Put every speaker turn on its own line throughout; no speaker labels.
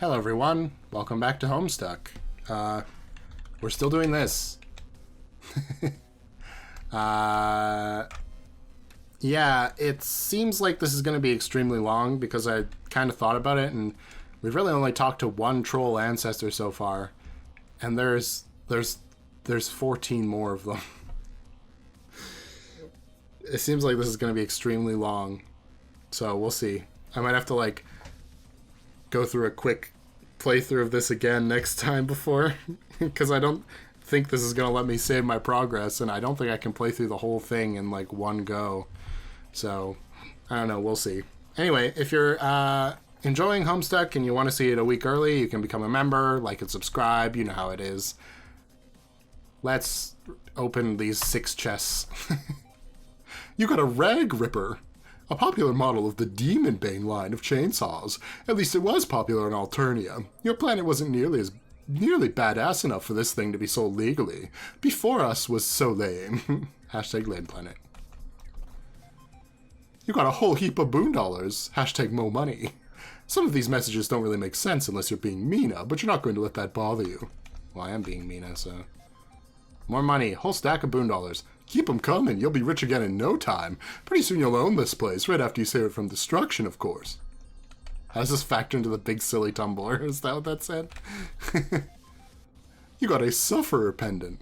Hello everyone, welcome back to Homestuck. We're still doing this. Yeah, it seems like this is going to be extremely long because I kind of thought about it and we've really only talked to one troll ancestor so far. And there's 14 more of them. It seems like this is going to be extremely long. So we'll see. I might have to like go through a quick playthrough of this again next time before, because I don't think this is going to let me save my progress, and I don't think I can play through the whole thing in like one go. So I don't know, we'll see. Anyway, if you're enjoying Homestuck and you want to see it a week early, you can become a member, like and subscribe, you know how it is. Let's open these 6 chests. You got a Rag Ripper, a popular model of the Demon Bane line of chainsaws. At least it was popular in Alternia. Your planet wasn't nearly badass enough for this thing to be sold legally. Before us was so lame. Hashtag lame planet. You got a whole heap of boondollars. Hashtag mo money. Some of these messages don't really make sense unless you're being Mina, but you're not going to let that bother you. Well, I am being Mina, so... More money. Whole stack of boondollars. Keep them coming. You'll be rich again in no time. Pretty soon you'll own this place, right after you save it from destruction, of course. How does this factor into the big silly tumbler? Is that what that said? You got a Sufferer pendant,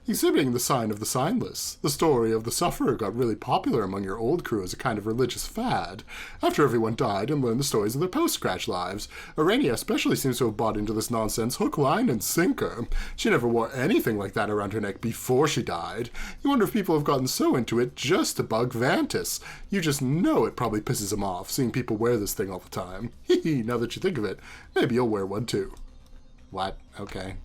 exhibiting the sign of the signless. The story of the Sufferer got really popular among your old crew as a kind of religious fad. After everyone died and learned the stories of their post-scratch lives, Arania especially seems to have bought into this nonsense hook, line, and sinker. She never wore anything like that around her neck before she died. You wonder if people have gotten so into it just to bug Vantis. You just know it probably pisses him off, seeing people wear this thing all the time. Hee now that you think of it, maybe you'll wear one too. What? Okay.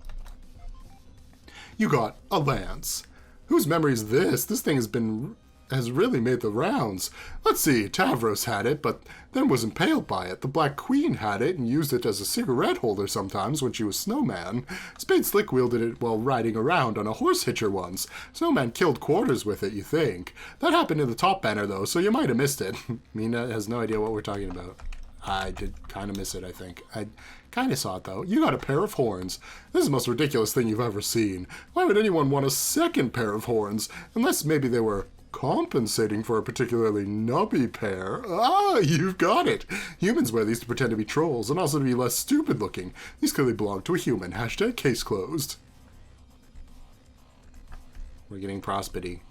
You got a lance. Whose memory is this? This thing has really made the rounds. Let's see, Tavros had it, but then was impaled by it. The Black Queen had it and used it as a cigarette holder sometimes when she was Snowman. Spade Slick wielded it while riding around on a horse hitcher once. Snowman killed Quarters with it, you think. That happened in the top banner, though, so you might have missed it. Mina has no idea what we're talking about. I did kind of miss it, I think. I kind of saw it, though. You got a pair of horns. This is the most ridiculous thing you've ever seen. Why would anyone want a second pair of horns? Unless maybe they were compensating for a particularly nubby pair. Ah, you've got it. Humans wear these to pretend to be trolls, and also to be less stupid looking. These clearly belong to a human. Hashtag case closed. We're getting prosperity.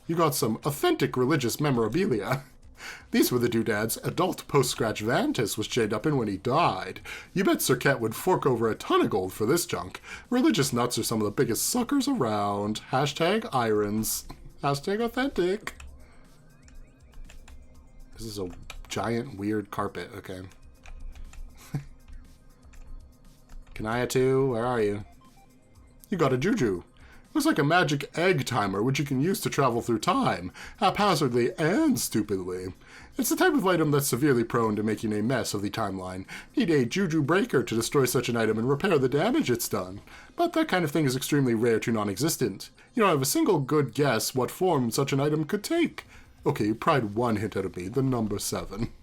You got some authentic religious memorabilia. These were the doodads adult post-scratch Vantis was chained up in when he died. You bet Sir Cat would fork over a ton of gold for this junk. Religious nuts are some of the biggest suckers around. Hashtag irons. Hashtag authentic. This is a giant weird carpet. Okay. Kanaya 2, where are you? You got a juju. Looks like a magic egg timer, which you can use to travel through time, haphazardly and stupidly. It's the type of item that's severely prone to making a mess of the timeline. Need a juju breaker to destroy such an item and repair the damage it's done. But that kind of thing is extremely rare to non-existent. You don't have a single good guess what form such an item could take. Okay, you pried one hint out of me, the number 7.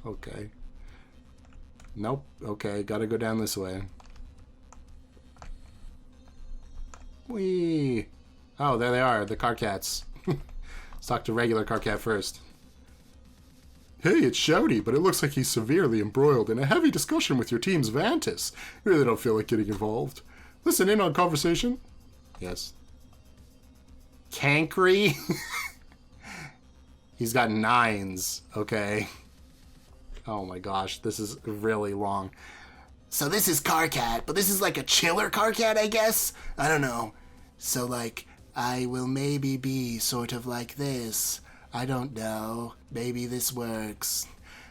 Okay. Nope. Okay, gotta go down this way. Whee! Oh, there they are, the Karkats. Let's talk to regular Karkat first. Hey, it's Shouty, but it looks like he's severely embroiled in a heavy discussion with your team's Vantis. You really don't feel like getting involved. Listen in on conversation? Yes. Cankry? He's got 9s, okay. Oh my gosh, this is really long. So this is Karkat, but this is like a chiller Karkat, I guess? I don't know. So like, I will maybe be sort of like this. I don't know. Maybe this works.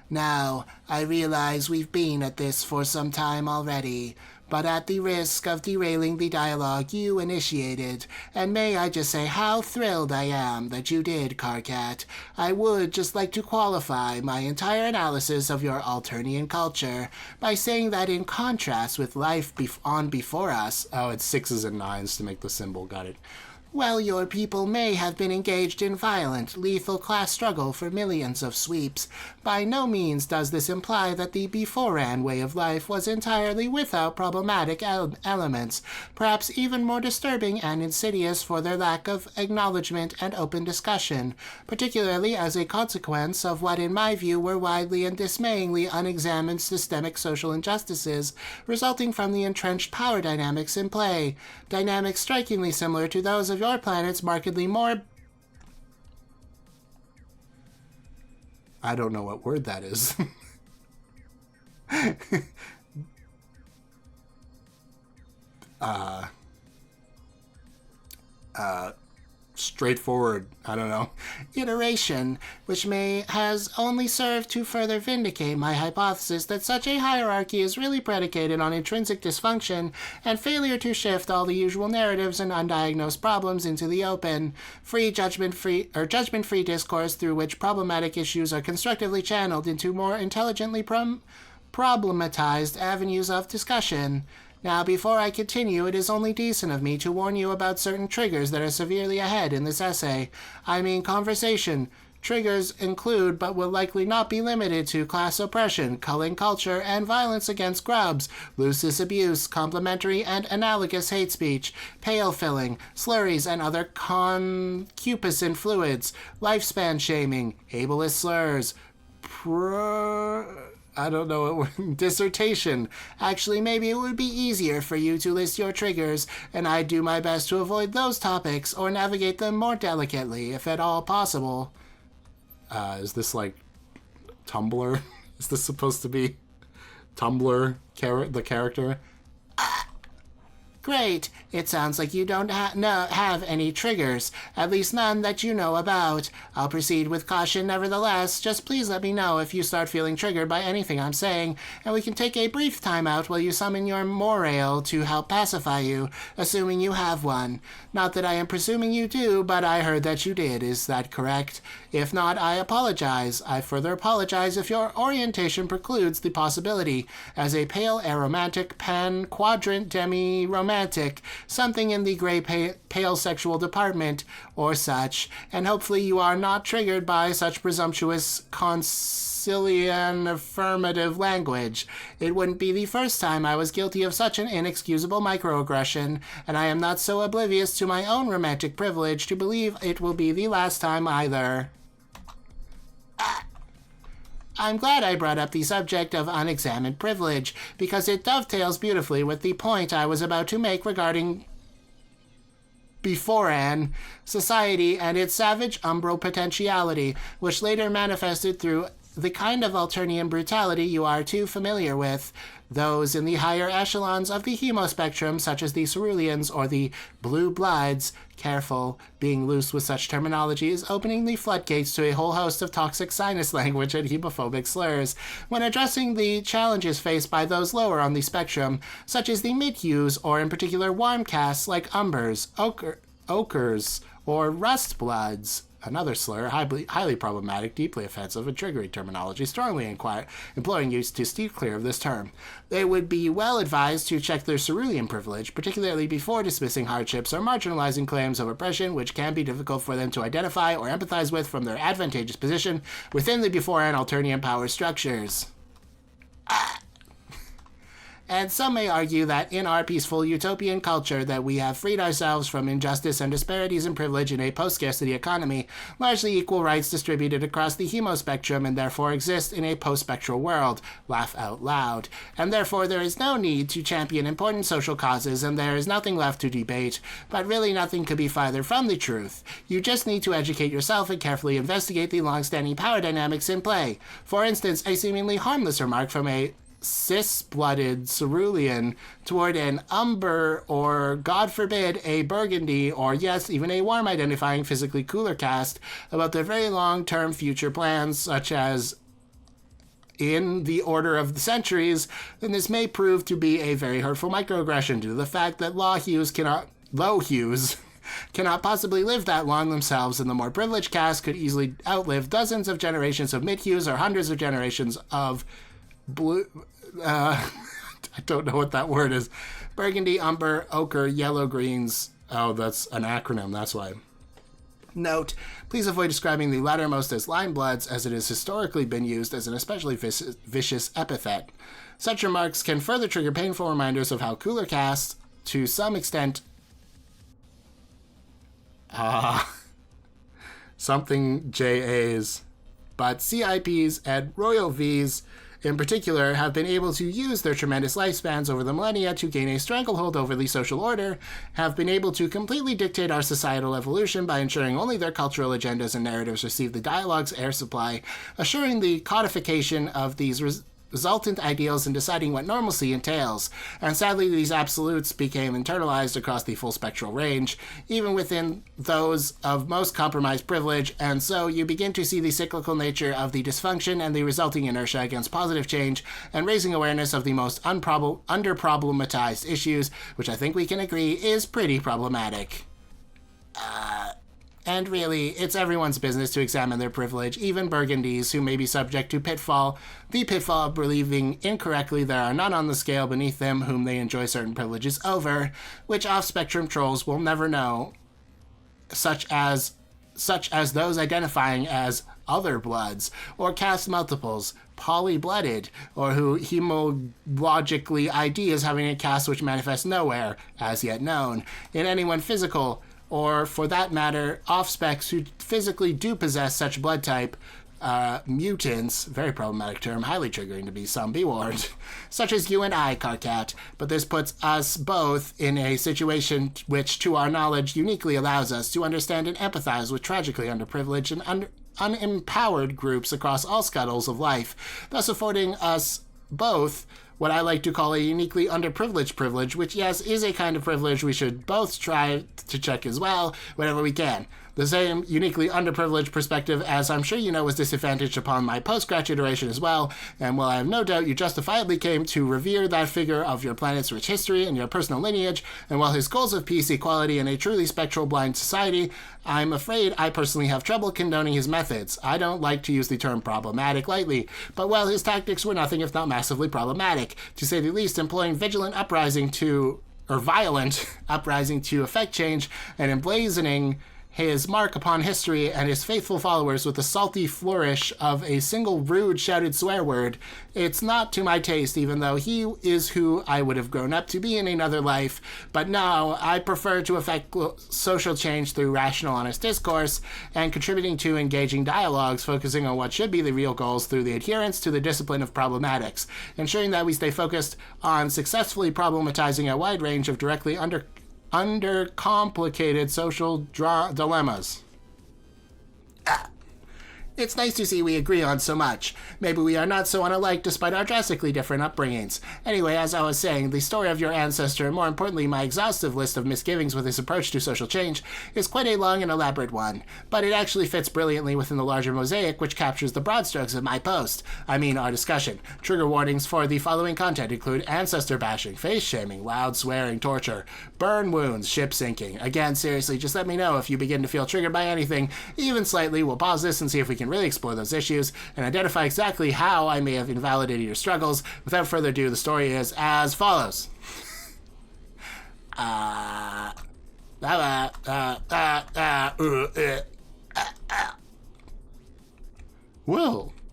Now, I realize we've been at this for some time already, but at the risk of derailing the dialogue you initiated, and may I just say how thrilled I am that you did, Karkat, I would just like to qualify my entire analysis of your Alternian culture by saying that in contrast with life on before us... Oh, it's 6s and 9s to make the symbol, got it.
Well, your people may have been engaged in violent, lethal class struggle for millions of sweeps. By no means does this imply that the beforehand way of life was entirely without problematic elements, perhaps even more disturbing and insidious for their lack of acknowledgement and open discussion, particularly as a consequence of what in my view were widely and dismayingly unexamined systemic social injustices resulting from the entrenched power dynamics in play, dynamics strikingly similar to those of your planet's markedly more...
I don't know what word that is. Straightforward. I don't know.
iteration, which has only served to further vindicate my hypothesis that such a hierarchy is really predicated on intrinsic dysfunction and failure to shift all the usual narratives and undiagnosed problems into the open, judgment-free discourse through which problematic issues are constructively channeled into more intelligently problematized avenues of discussion. Now, before I continue, it is only decent of me to warn you about certain triggers that are severely ahead in this essay. I mean conversation. Triggers include, but will likely not be limited to, class oppression, culling culture, and violence against grubs, lusus abuse, complementary and analogous hate speech, pale filling, slurries and other concupiscent fluids, lifespan shaming, ableist slurs, I don't know, dissertation. Actually, maybe it would be easier for you to list your triggers, and I'd do my best to avoid those topics or navigate them more delicately, if at all possible.
Is this like Tumblr? Is this supposed to be Tumblr, the character?
Great. It sounds like you don't have any triggers, at least none that you know about. I'll proceed with caution nevertheless. Just please let me know if you start feeling triggered by anything I'm saying, and we can take a brief time out while you summon your morale to help pacify you, assuming you have one. Not that I am presuming you do, but I heard that you did. Is that correct? If not, I apologize. I further apologize if your orientation precludes the possibility, as a pale aromantic pan-quadrant demi-romantic, something in the gray pale sexual department, or such, and hopefully you are not triggered by such presumptuous concilian affirmative language. It wouldn't be the first time I was guilty of such an inexcusable microaggression, and I am not so oblivious to my own romantic privilege to believe it will be the last time either. I'm glad I brought up the subject of unexamined privilege, because it dovetails beautifully with the point I was about to make regarding beforehand society and its savage umbral potentiality, which later manifested through the kind of Alternian brutality you are too familiar with. Those in the higher echelons of the hemospectrum, such as the ceruleans or the blue bloods, careful, being loose with such terminology is opening the floodgates to a whole host of toxic sinus language and hemophobic slurs. When addressing the challenges faced by those lower on the spectrum, such as the mid-hues or in particular warm castes like umbers, ochres, or rust bloods, another slur, highly problematic, deeply offensive, and triggering terminology, strongly imploring you to steer clear of this term. They would be well advised to check their cerulean privilege, particularly before dismissing hardships or marginalizing claims of oppression, which can be difficult for them to identify or empathize with from their advantageous position within the before and Alternian power structures. And some may argue that in our peaceful utopian culture that we have freed ourselves from injustice and disparities in privilege in a post-scarcity economy, largely equal rights distributed across the hemospectrum, and therefore exist in a post-spectral world. Laugh out loud. And therefore there is no need to champion important social causes, and there is nothing left to debate, but really nothing could be farther from the truth. You just need to educate yourself and carefully investigate the long-standing power dynamics in play. For instance, a seemingly harmless remark from a cis-blooded cerulean toward an umber or, God forbid, a burgundy or, yes, even a warm-identifying physically cooler caste about their very long-term future plans, such as in the order of the centuries, then this may prove to be a very hurtful microaggression due to the fact that low hues cannot possibly live that long themselves, and the more privileged caste could easily outlive dozens of generations of mid-hues or hundreds of generations of blue, I don't know what that word is. Burgundy, umber, ochre, yellow greens,
Oh, that's an acronym, that's why.
Note, please avoid describing the lattermost as line bloods, as it has historically been used as an especially vicious epithet. Such remarks can further trigger painful reminders of how cooler castes, to some extent, something JAs, but CIPs and Royal Vs in particular have been able to use their tremendous lifespans over the millennia to gain a stranglehold over the social order, have been able to completely dictate our societal evolution by ensuring only their cultural agendas and narratives receive the dialogue's air supply, assuring the codification of these resultant ideals and deciding what normalcy entails. And sadly, these absolutes became internalized across the full spectral range, even within those of most compromised privilege, and so you begin to see the cyclical nature of the dysfunction and the resulting inertia against positive change, and raising awareness of the most under-problematized issues, which I think we can agree is pretty problematic. And really, it's everyone's business to examine their privilege, even Burgundies who may be subject to the pitfall of believing incorrectly there are none on the scale beneath them whom they enjoy certain privileges over, which off-spectrum trolls will never know, such as those identifying as other bloods, or caste multiples, poly-blooded, or who hemologically ID as having a caste which manifests nowhere, as yet known, in anyone physical, or, for that matter, off-specs who physically do possess such blood type, mutants, very problematic term, highly triggering to be some, be warned, such as you and I, Karkat, but this puts us both in a situation which, to our knowledge, uniquely allows us to understand and empathize with tragically underprivileged and unempowered groups across all scuttles of life, thus affording us both what I like to call a uniquely underprivileged privilege, which, yes, is a kind of privilege we should both try to check as well whenever we can. The same uniquely underprivileged perspective, as I'm sure you know, was disadvantaged upon my post-scratch iteration as well, and while I have no doubt you justifiably came to revere that figure of your planet's rich history and your personal lineage, and while his goals of peace, equality, and a truly spectral blind society, I'm afraid I personally have trouble condoning his methods. I don't like to use the term problematic lightly, but while his tactics were nothing if not massively problematic, to say the least, employing violent uprising to effect change and emblazoning his mark upon history and his faithful followers with the salty flourish of a single rude shouted swear word. It's not to my taste, even though he is who I would have grown up to be in another life, but no, I prefer to effect social change through rational, honest discourse and contributing to engaging dialogues, focusing on what should be the real goals through the adherence to the discipline of problematics, ensuring that we stay focused on successfully problematizing a wide range of directly undercomplicated social dilemmas. It's nice to see we agree on so much. Maybe we are not so unalike despite our drastically different upbringings. Anyway, as I was saying, the story of your ancestor, and more importantly my exhaustive list of misgivings with his approach to social change, is quite a long and elaborate one, but it actually fits brilliantly within the larger mosaic which captures the broad strokes of my post. I mean our discussion. Trigger warnings for the following content include ancestor bashing, face shaming, loud swearing, torture, burn wounds, ship sinking. Again, seriously, just let me know if you begin to feel triggered by anything, even slightly. We'll pause this and see if we can really explore those issues and identify exactly how I may have invalidated your struggles. Without further ado, the story is as follows.
Well,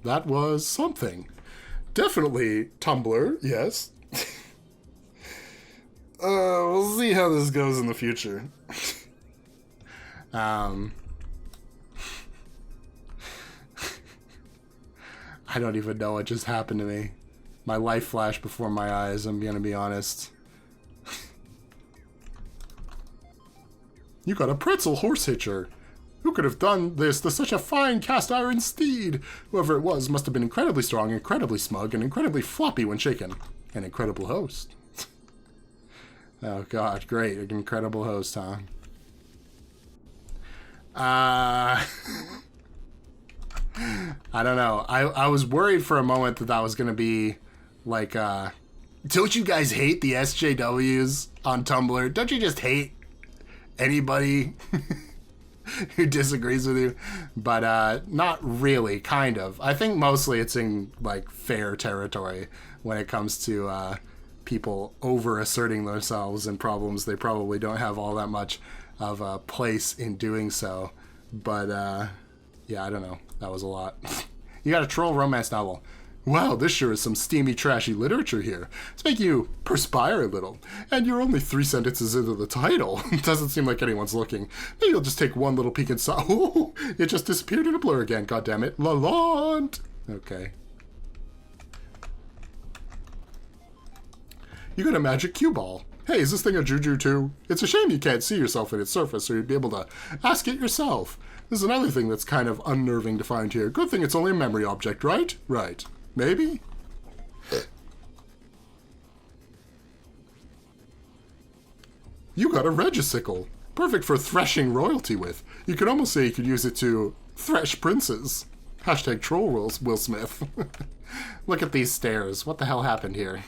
that was something. Definitely Tumblr, yes. We'll see how this goes in the future. I don't even know what just happened to me. My life flashed before my eyes, I'm gonna be honest. You got a pretzel horse hitcher. Who could have done this to such a fine cast iron steed? Whoever it was must have been incredibly strong, incredibly smug, and incredibly floppy when shaken. An incredible host. Oh god, great. An incredible host, huh? I don't know. I was worried for a moment that was going to be like, don't you guys hate the SJWs on Tumblr? Don't you just hate anybody who disagrees with you? But not really, kind of. I think mostly it's in like fair territory when it comes to people over asserting themselves in problems they probably don't have all that much of a place in doing so. But yeah, I don't know. That was a lot. You got a troll romance novel. Wow, this sure is some steamy, trashy literature here. It's making you perspire a little. And you're only 3 sentences into the title. It doesn't seem like anyone's looking. Maybe you'll just take one little peek inside. Oh, it just disappeared in a blur again, goddammit. Lalande! Okay. You got a magic cue ball. Hey, is this thing a juju too? It's a shame you can't see yourself at its surface, or you'd be able to ask it yourself. This is another thing that's kind of unnerving to find here. Good thing it's only a memory object, right? Right. Maybe? You got a regicicle. Perfect for threshing royalty with. You could almost say you could use it to thresh princes. Hashtag troll rules, Will Smith. Look at these stairs. What the hell happened here?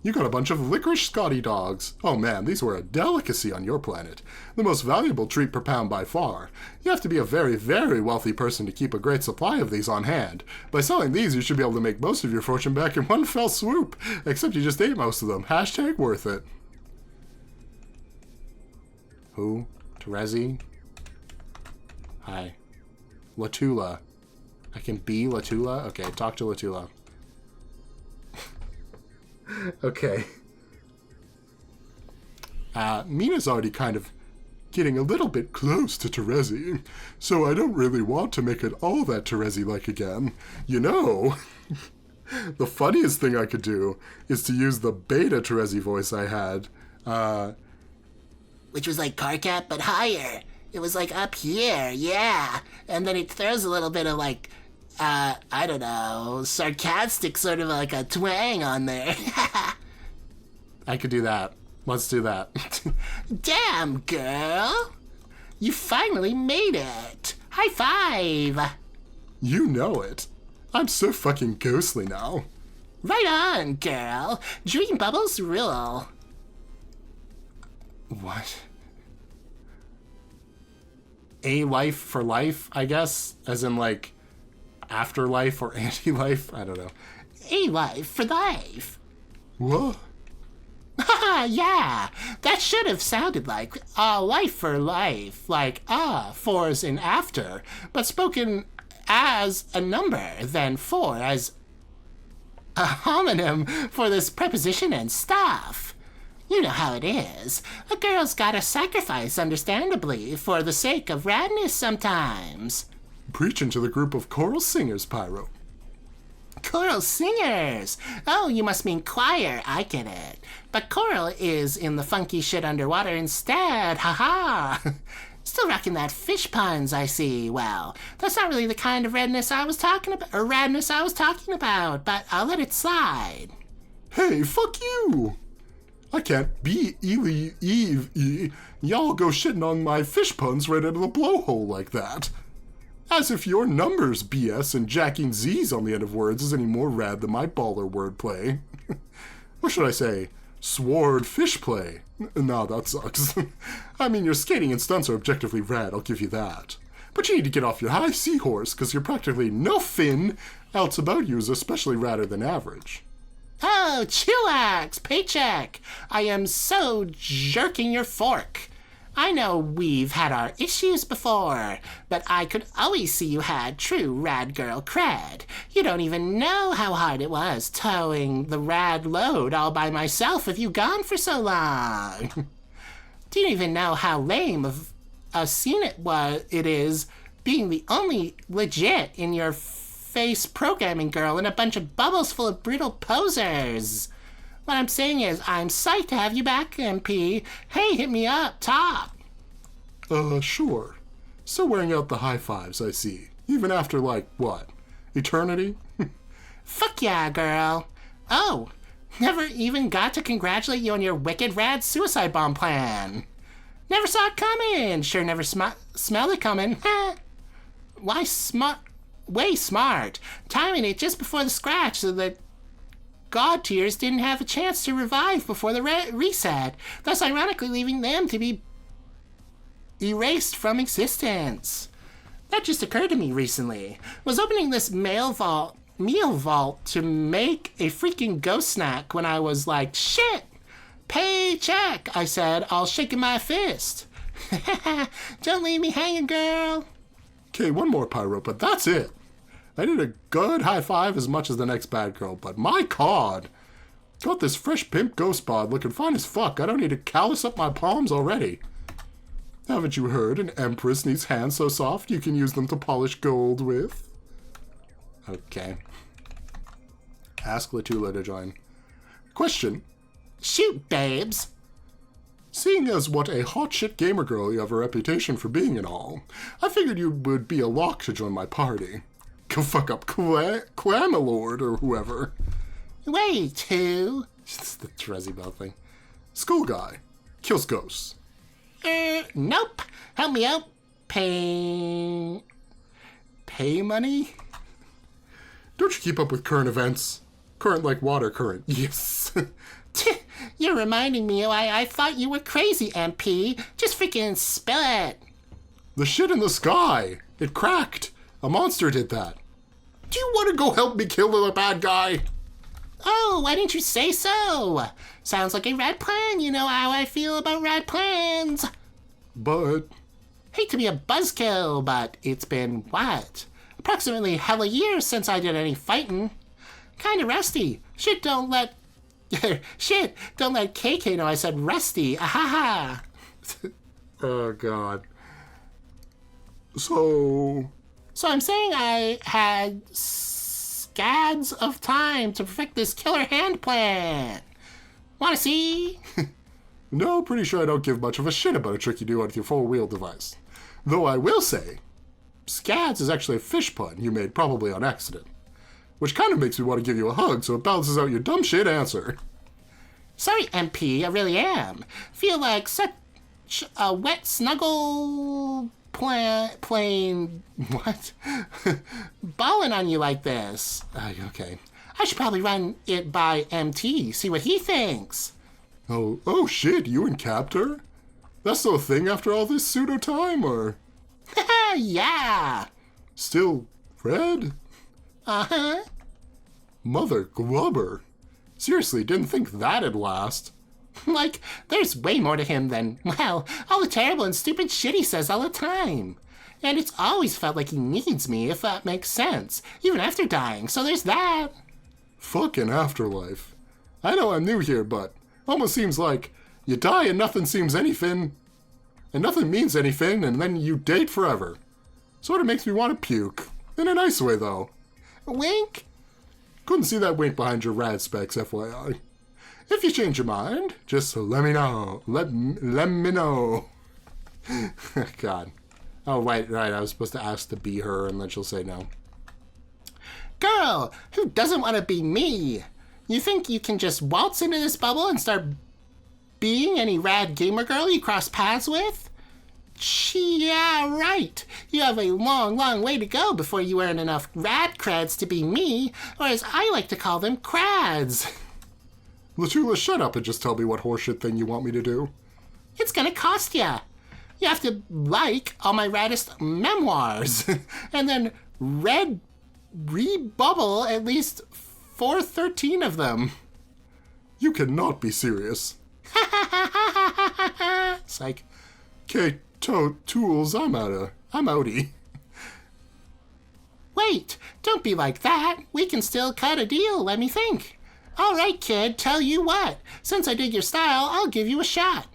You got a bunch of licorice Scotty dogs. Oh man, these were a delicacy on your planet. The most valuable treat per pound by far. You have to be a very, very wealthy person to keep a great supply of these on hand. By selling these, you should be able to make most of your fortune back in one fell swoop. Except you just ate most of them. Hashtag worth it. Who? Terezi? Hi. Latula. I can be Latula? Okay, talk to Latula. Okay. Mina's already kind of getting a little bit close to Terezi, so I don't really want to make it all that Terezi-like again. You know, the funniest thing I could do is to use the beta Terezi voice I had.
Which was like Karkat, but higher. It was like up here, yeah. And then it throws a little bit of like, I don't know, sarcastic sort of like a twang on there.
I could do that. Let's do that.
Damn, girl. You finally made it. High five.
You know it. I'm so fucking ghostly now.
Right on, girl. Dream bubbles rule.
What? A life for life, I guess? As in, like, afterlife or anti-life? I don't know.
A life for life.
What?
Haha, yeah. That should have sounded like life for life. Like, for as in after. But spoken as a number, then for as a homonym for this preposition and stuff. You know how it is. A girl's gotta sacrifice, understandably, for the sake of radness sometimes.
Preaching to the group of choral singers, Pyro.
Choral singers! Oh, you must mean choir, I get it. But choral is in the funky shit underwater instead, haha! Still rocking that fish puns, I see. Well, that's not really the kind of radness I was talking about, but I'll let it slide.
Hey, fuck you! I can't be Eve. Y'all go shitting on my fish puns right out of the blowhole like that. As if your numbers, BS, and jacking Z's on the end of words is any more rad than my baller wordplay. What should I say? Sword fish play. Nah, that sucks. I mean, your skating and stunts are objectively rad, I'll give you that. But you need to get off your high seahorse, because you're practically nothing else about you is especially radder than average.
Oh, chillax, paycheck. I am so jerking your fork. I know we've had our issues before, but I could always see you had true rad girl cred. You don't even know how hard it was towing the rad load all by myself with you gone for so long. Do you even know how lame of a scene it is being the only legit in your face programming girl and a bunch of bubbles full of brutal posers? What I'm saying is, I'm psyched to have you back, MP. Hey, hit me up, top.
Sure. Still wearing out the high fives, I see. Even after, like, what? Eternity?
Fuck yeah, girl. Oh, never even got to congratulate you on your wicked rad suicide bomb plan. Never saw it coming. Sure never smelled it coming. Why smart? Way smart. Timing it just before the scratch so that God tiers didn't have a chance to revive before the reset, thus ironically leaving them to be erased from existence. That just occurred to me recently. Was opening this mail vault meal vault to make a freaking ghost snack when I was like, shit, paycheck, I said, all shaking my fist. Don't leave me hanging, girl.
Okay, one more pyro, but that's it. I did a good high five as much as the next bad girl, but my cod. Got this fresh pimp ghost bod looking fine as fuck. I don't need to callus up my palms already. Haven't you heard an empress needs hands so soft you can use them to polish gold with? Okay. Ask Latula to join. Question.
Shoot, babes.
Seeing as what a hotshit gamer girl you have a reputation for being and all, I figured you would be a lock to join my party. Go fuck up Clamalord or whoever.
Wait, who?
It's the Trezzy Bell thing. School guy. Kills ghosts.
Nope. Help me out. Pay money?
Don't you keep up with current events? Current like water current. Yes.
You're reminding me I thought you were crazy, MP. Just freaking spill it.
The shit in the sky. It cracked. A monster did that. Do you want to go help me kill the bad guy?
Oh, why didn't you say so? Sounds like a rad plan. You know how I feel about rad plans.
But...
Hate to be a buzzkill, but it's been, what? Approximately hell a year since I did any fighting. Kinda rusty. Shit, don't let KK know I said rusty. Ahaha.
Oh, God. So
I'm saying I had scads of time to perfect this killer hand plan. Wanna see?
No, pretty sure I don't give much of a shit about a trick you do with your four-wheel device. Though I will say, scads is actually a fish pun you made probably on accident. Which kind of makes me want to give you a hug so it balances out your dumb shit answer.
Sorry, MP, I really am. Feel like such a wet snuggle plane. What? Balling on you like this.
Okay.
I should probably run it by MT, see what he thinks.
Oh shit, you and Captor? That's the thing after all this pseudo time, or?
Yeah.
Still red?
Uh-huh.
Mother glubber. Seriously, didn't think that'd last.
Like, there's way more to him than, well, all the terrible and stupid shit he says all the time. And it's always felt like he needs me, if that makes sense, even after dying, so there's that.
Fucking afterlife. I know I'm new here, but almost seems like you die and nothing seems anything, and nothing means anything, and then you date forever. Sort of makes me want to puke. In a nice way, though.
Wink?
Couldn't see that wink behind your rad specs, FYI. If you change your mind, just let me know. Let me know. God. Oh, right, I was supposed to ask to be her, and then she'll say no.
Girl, who doesn't want to be me? You think you can just waltz into this bubble and start being any rad gamer girl you cross paths with? Yeah, right. You have a long, long way to go before you earn enough rad creds to be me, or as I like to call them, crads.
Latula, shut up and just tell me what horseshit thing you want me to do.
It's gonna cost ya. You have to like all my raddest memoirs, and then rebubble at least 413 of them.
You cannot be serious.
Psych.
Okay, tools, I'm outie.
Wait, don't be like that. We can still cut a deal, let me think. All right, kid, tell you what. Since I dig your style, I'll give you a shot.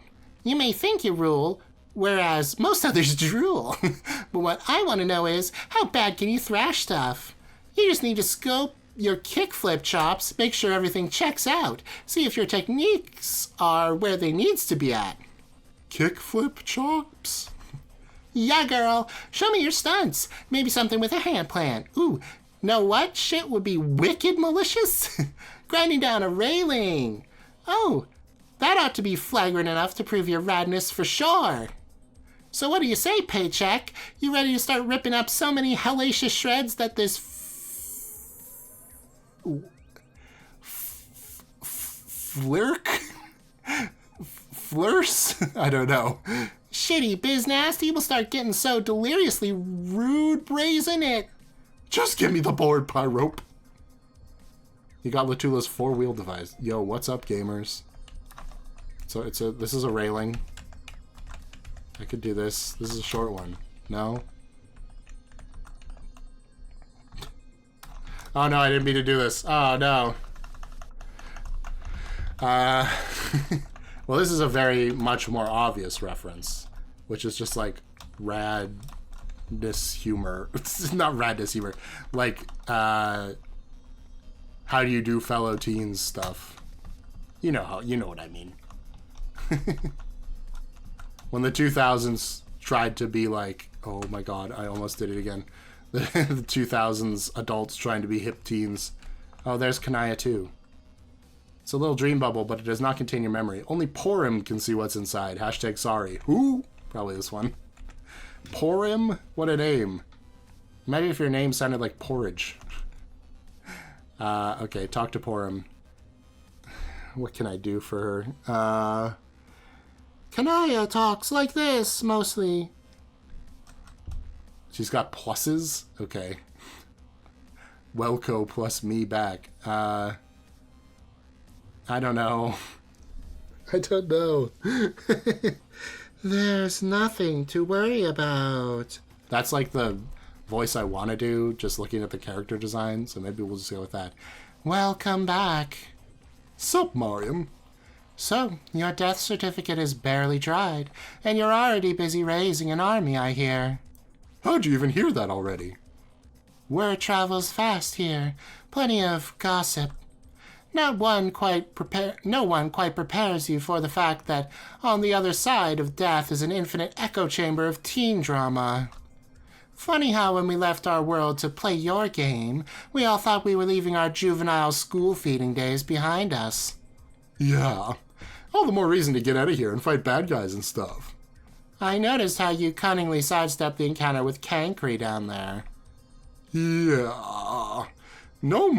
You may think you rule, whereas most others drool. But what I want to know is, how bad can you thrash stuff? You just need to scope your kickflip chops, make sure everything checks out, see if your techniques are where they needs to be at.
Kickflip chops?
Yeah, girl. Show me your stunts. Maybe something with a hand plan. Ooh, know what shit would be wicked malicious? Grinding down a railing. Oh, that ought to be flagrant enough to prove your radness for sure. So what do you say, Paycheck? You ready to start ripping up so many hellacious shreds that this
Flirse? I don't know.
Shitty biz nasty will start getting so deliriously rude brazen it.
Just give me the board, Pyrope. You got Latula's 4-wheel device. Yo, what's up, gamers? So this is a railing. I could do this. This is a short one. No? Oh no, I didn't mean to do this. Oh no. Well, this is a very much more obvious reference, which is just like radness humor. It's not radness humor. Like, how do you do, fellow teens stuff? You know what I mean. When the 2000s tried to be like, oh my god, I almost did it again. The 2000s adults trying to be hip teens. Oh, there's Kanaya too. It's a little dream bubble, but it does not contain your memory. Only Porim can see what's inside. Hashtag sorry. Who? Probably this one. Porim? What a name. Imagine if your name sounded like porridge. Okay, talk to Porim. What can I do for her? Kanaya talks like this, mostly. She's got pluses? Okay. Welco plus me back. I don't know. I don't know. There's nothing to worry about. That's like the voice I want to do, just looking at the character design, so maybe we'll just go with that. Welcome back. Sup, Mariam? So, your death certificate is barely dried, and you're already busy raising an army, I hear. How'd you even hear that already? Word travels fast here. Plenty of gossip. No one quite prepares you for the fact that on the other side of death is an infinite echo chamber of teen drama. Funny how when we left our world to play your game, we all thought we were leaving our juvenile school-feeding days behind us. Yeah. All the more reason to get out of here and fight bad guys and stuff. I noticed how you cunningly sidestepped the encounter with Cankry down there. Yeah. No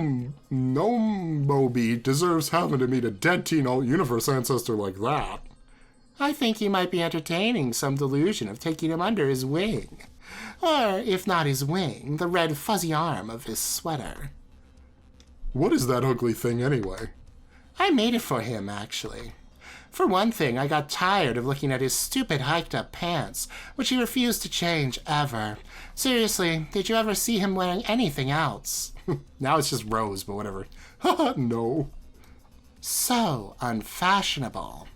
Moby deserves having to meet a dead teen alt-universe ancestor like that. I think he might be entertaining some delusion of taking him under his wing. Or, if not his wing, the red fuzzy arm of his sweater. What is that ugly thing anyway? I made it for him, actually. For one thing, I got tired of looking at his stupid hiked-up pants, which he refused to change ever. Seriously, did you ever see him wearing anything else? Now it's just Rose, but whatever. Haha, no. So unfashionable.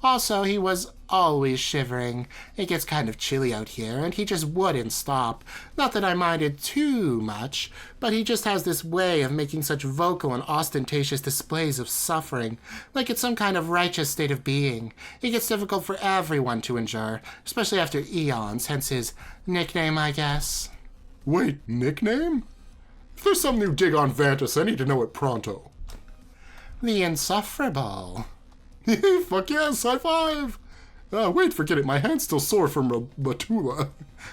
Also, he was always shivering. It gets kind of chilly out here, and he just wouldn't stop. Not that I minded too much, but he just has this way of making such vocal and ostentatious displays of suffering, like it's some kind of righteous state of being. It gets difficult for everyone to endure, especially after eons, hence his nickname, I guess. Wait, nickname? If there's some new dig on Vantus, I need to know it pronto. The Insufferable. Fuck yes, high five! Wait, forget it, my hand's still sore from Latula.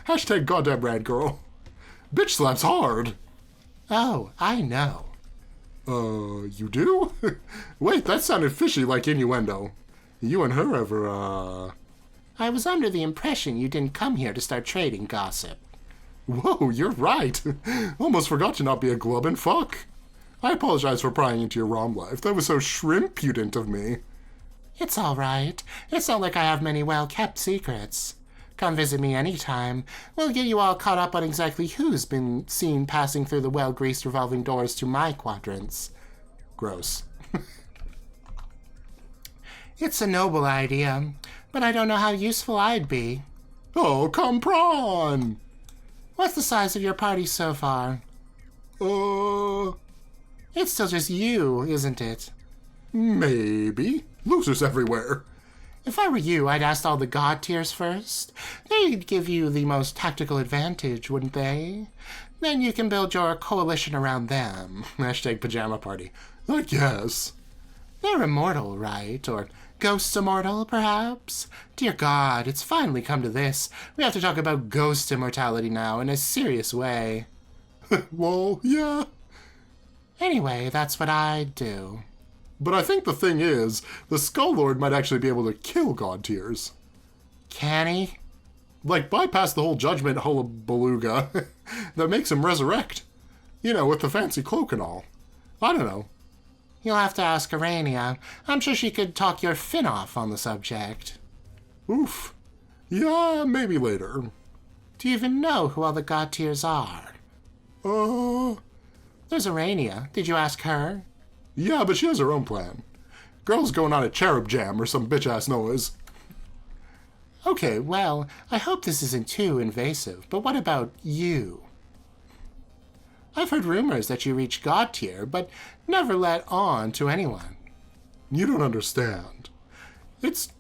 Hashtag goddamn rad girl. Bitch slaps hard. Oh, I know. You do? Wait, that sounded fishy like innuendo. You and her ever, I was under the impression you didn't come here to start trading gossip. Whoa, you're right. Almost forgot to not be a glub and fuck. I apologize for prying into your rom life. That was so shrimpudent of me. It's all right. It's not like I have many well-kept secrets. Come visit me anytime. We'll get you all caught up on exactly who's been seen passing through the well-greased revolving doors to my quadrants. Gross. It's a noble idea, but I don't know how useful I'd be. Oh, come prawn! What's the size of your party so far? It's still just you, isn't it? Maybe. Losers everywhere. If I were you, I'd ask all the god tiers first. They'd give you the most tactical advantage, wouldn't they? Then you can build your coalition around them. Hashtag pajama party. I guess. They're immortal, right? Or ghosts immortal, perhaps? Dear God, it's finally come to this. We have to talk about ghost immortality now in a serious way. Well, yeah. Anyway, that's what I'd do. But I think the thing is, the Skull Lord might actually be able to kill god tiers. Can he? Like, bypass the whole judgment hullabalooga that makes him resurrect. You know, with the fancy cloak and all. I don't know.
You'll have to ask Arania. I'm sure she could talk your fin off on the subject.
Oof. Yeah, maybe later.
Do you even know who all the god tiers are? There's Arania. Did you ask her?
Yeah, but she has her own plan. Girl's going on a cherub jam or some bitch-ass noise.
Okay, well, I hope this isn't too invasive, but what about you? I've heard rumors that you reached god tier, but never let on to anyone.
You don't understand. It's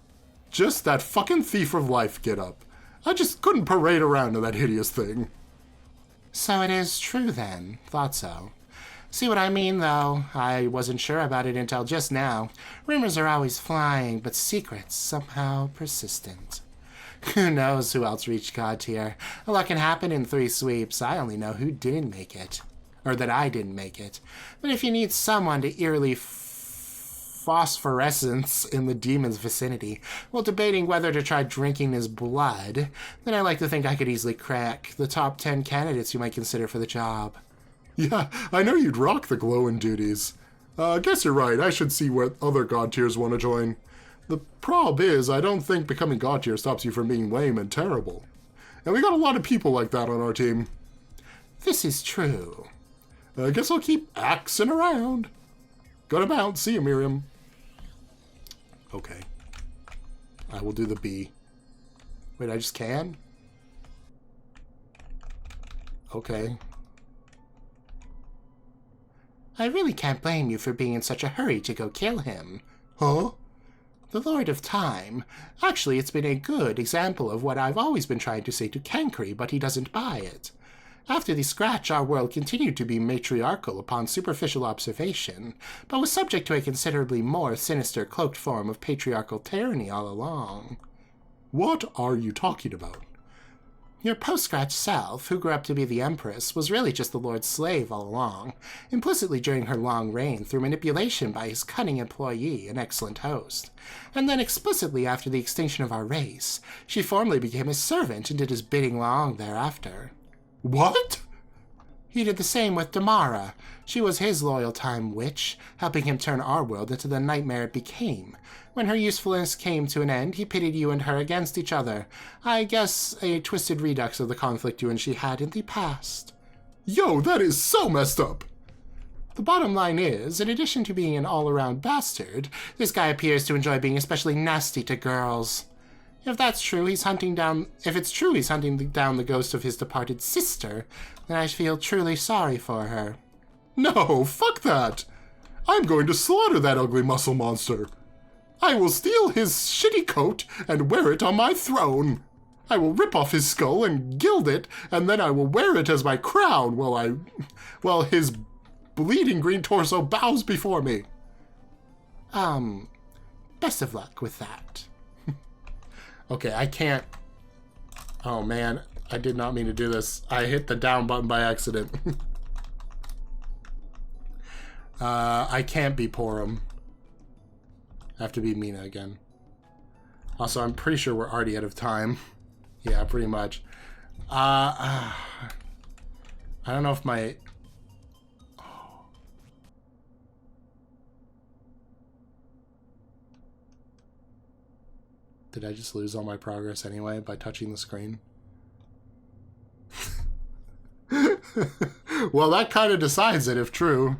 just that fucking thief of life get-up. I just couldn't parade around in that hideous thing.
So it is true then. Thought so. See what I mean, though? I wasn't sure about it until just now. Rumors are always flying, but secrets somehow persistent. Who knows who else reached god tier? A lot can happen in 3 sweeps. I only know who didn't make it. Or that I didn't make it. But if you need someone to eerily phosphorescence in the demon's vicinity while debating whether to try drinking his blood, then I like to think I could easily crack the top 10 candidates you might consider for the job.
Yeah, I know you'd rock the glowing duties. Guess you're right, I should see what other god tiers want to join. The prob is, I don't think becoming god tier stops you from being lame and terrible. And we got a lot of people like that on our team.
This is true.
I guess I'll keep axing around. Gonna bounce. See you, Miriam. Okay. I will do the B. Wait, I just can? Okay.
I really can't blame you for being in such a hurry to go kill him.
Huh?
The Lord of Time. Actually, it's been a good example of what I've always been trying to say to Kankri, but he doesn't buy it. After the scratch, our world continued to be matriarchal upon superficial observation, but was subject to a considerably more sinister cloaked form of patriarchal tyranny all along.
What are you talking about?
Your post-scratch self, who grew up to be the Empress, was really just the Lord's slave all along, implicitly during her long reign through manipulation by his cunning employee and excellent host. And then explicitly after the extinction of our race, she formally became his servant and did his bidding long thereafter.
What?
He did the same with Damara. She was his loyal time witch, helping him turn our world into the nightmare it became. When her usefulness came to an end, he pitted you and her against each other. I guess a twisted redux of the conflict you and she had in the past.
Yo, that is so messed up!
The bottom line is, in addition to being an all-around bastard, this guy appears to enjoy being especially nasty to girls. If it's true he's hunting down the ghost of his departed sister, then I feel truly sorry for her.
No, fuck that! I'm going to slaughter that ugly muscle monster. I will steal his shitty coat and wear it on my throne. I will rip off his skull and gild it, and then I will wear it as my crown while his bleeding green torso bows before me.
Best of luck with that.
Okay, I can't... Oh man, I did not mean to do this. I hit the down button by accident. I can't be Porum. I have to be Mina again. Also, I'm pretty sure we're already out of time. Yeah, pretty much. I don't know if my... Did I just lose all my progress anyway by touching the screen? Well, that kind of decides it, if true.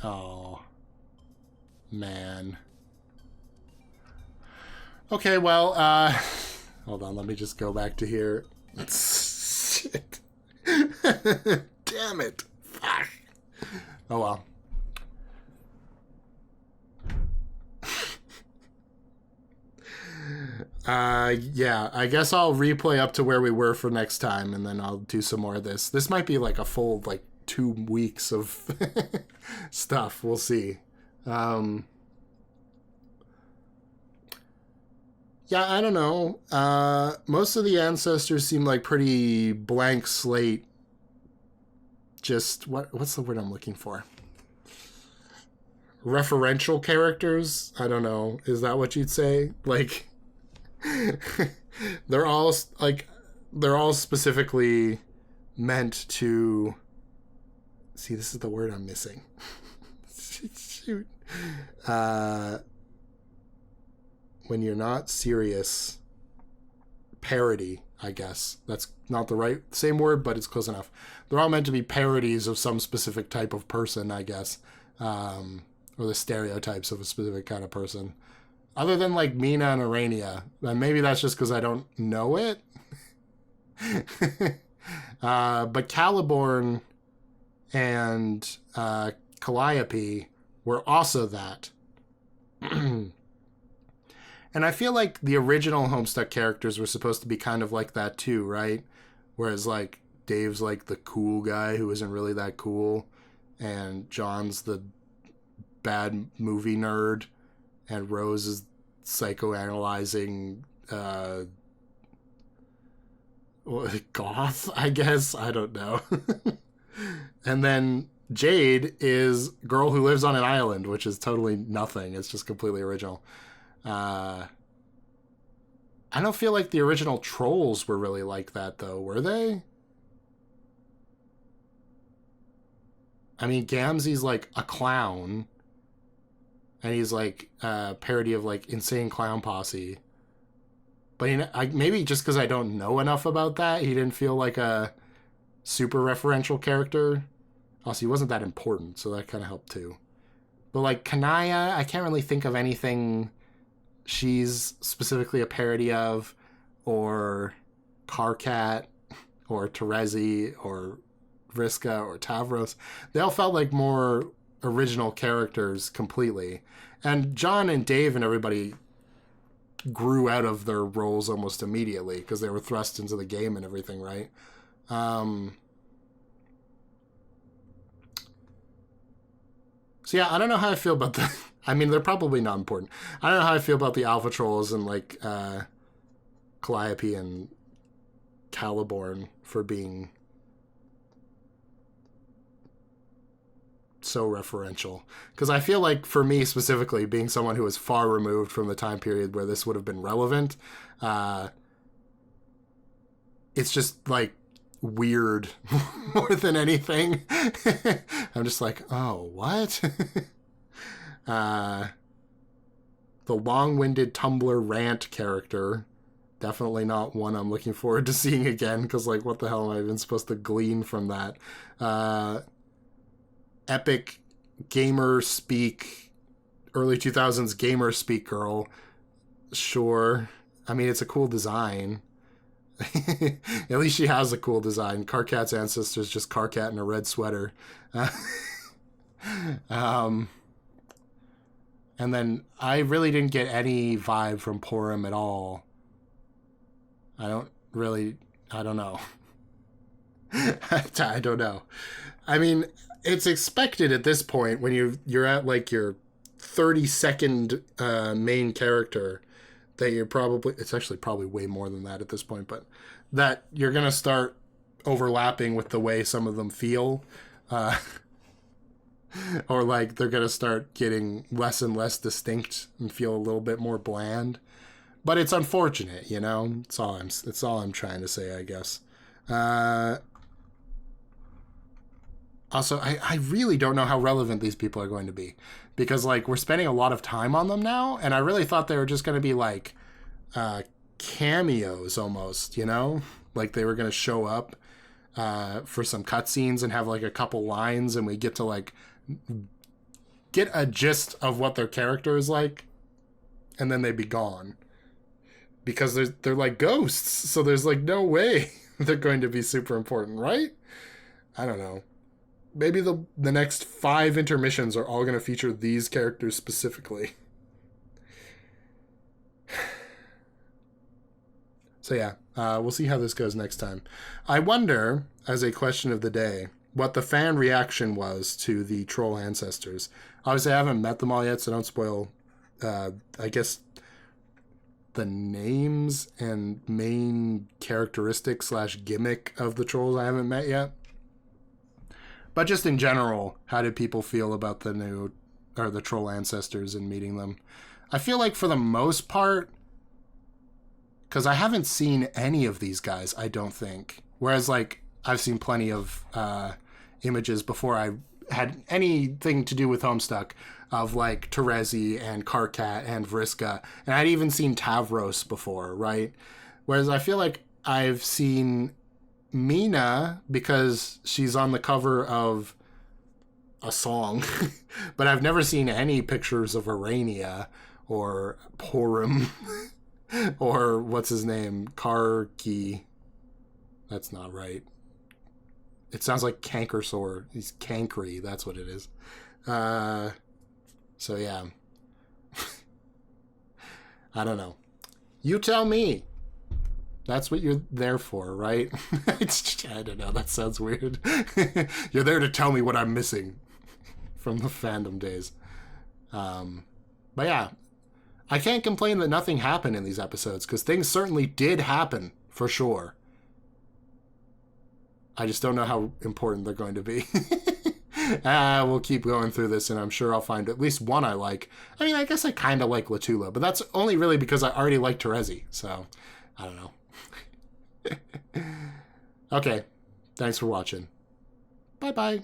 Oh. Man. Okay, well, hold on, let me just go back to here. Shit. Damn it. Fuck. Oh well. Yeah, I guess I'll replay up to where we were for next time, and then I'll do some more of this. This might be like a full, 2 weeks of stuff. We'll see. Yeah, I don't know. Most of the ancestors seem like pretty blank slate. Just, what's the word I'm looking for? Referential characters? I don't know. Is that what you'd say? they're all specifically meant to See, this is the word I'm missing. Shoot. When you're not serious, parody, I guess. That's not the same word, but it's close enough. They're all meant to be parodies of some specific type of person, I guess. Or the stereotypes of a specific kind of person. Other than like Mina and Arania. And maybe that's just because I don't know it. But Caliborn and Calliope were also that. And I feel like the original Homestuck characters were supposed to be kind of like that too, right? Whereas like Dave's like the cool guy who isn't really that cool, and John's the bad movie nerd, and Rose is psychoanalyzing goth, I guess. I don't know. And then Jade is girl who lives on an island, which is totally nothing. It's just completely original. I don't feel like the original trolls were really like that, though, were they? I mean, Gamzee's like a clown, and he's like a parody of like Insane Clown Posse. But maybe just because I don't know enough about that, he didn't feel like a super referential character. Also, he wasn't that important, so that kind of helped too. But like Kanaya, I can't really think of anything she's specifically a parody of, or Karkat, or Terezi, or Vriska, or Tavros. They all felt like more original characters completely. And John and Dave and everybody grew out of their roles almost immediately because they were thrust into the game and everything, right? So yeah, I don't know how I feel about that. I mean, they're probably not important. I don't know how I feel about the Alpha Trolls and like Calliope and Caliborn for being so referential. Because I feel like for me specifically, being someone who is far removed from the time period where this would have been relevant, it's just like weird more than anything. I'm just like, oh, what? The long-winded Tumblr rant character, definitely not one I'm looking forward to seeing again, because like, what the hell am I even supposed to glean from that? Epic gamer speak, early 2000s gamer speak girl, sure. I mean, it's a cool design. At least she has a cool design. Karkat's ancestor is just Karkat in a red sweater. And then I really didn't get any vibe from Purim at all. I don't know. I don't know. I mean, it's expected at this point when you're at like your 32nd main character that you're it's actually probably way more than that at this point, but that you're going to start overlapping with the way some of them feel. Or like they're going to start getting less and less distinct and feel a little bit more bland. But it's unfortunate, you know? It's all I'm trying to say, I guess. Also, I really don't know how relevant these people are going to be. Because, like, we're spending a lot of time on them now, and I really thought they were just going to be, like, cameos almost, you know? Like, they were going to show up for some cutscenes and have, like, a couple lines, and we get to, like, get a gist of what their character is like, and then they'd be gone. Because they're like ghosts, so there's, like, no way they're going to be super important, right? I don't know. Maybe the next 5 intermissions are all going to feature these characters specifically. So yeah, we'll see how this goes next time. I wonder, as a question of the day, what the fan reaction was to the troll ancestors. Obviously, I haven't met them all yet, so don't spoil, I guess, the names and main characteristic / gimmick of the trolls I haven't met yet. But just in general, how did people feel about the troll ancestors and meeting them? I feel like for the most part, because I haven't seen any of these guys, I don't think. Whereas, like, I've seen plenty of images before I had anything to do with Homestuck of like Terezi and Karkat and Vriska, and I'd even seen Tavros before, right? Whereas I feel like I've seen Mina because she's on the cover of a song, but I've never seen any pictures of Arania or Porum or what's his name, Karki. That's not right. It sounds like Cankersore. He's Cankry. That's what it is. So yeah. I don't know. You tell me. That's what you're there for, right? I don't know. That sounds weird. You're there to tell me what I'm missing from the fandom days. But yeah, I can't complain that nothing happened in these episodes because things certainly did happen for sure. I just don't know how important they're going to be. We'll keep going through this, and I'm sure I'll find at least one I like. I mean, I guess I kind of like Latula, but that's only really because I already like Terezi, so I don't know. Okay, thanks for watching. Bye-bye.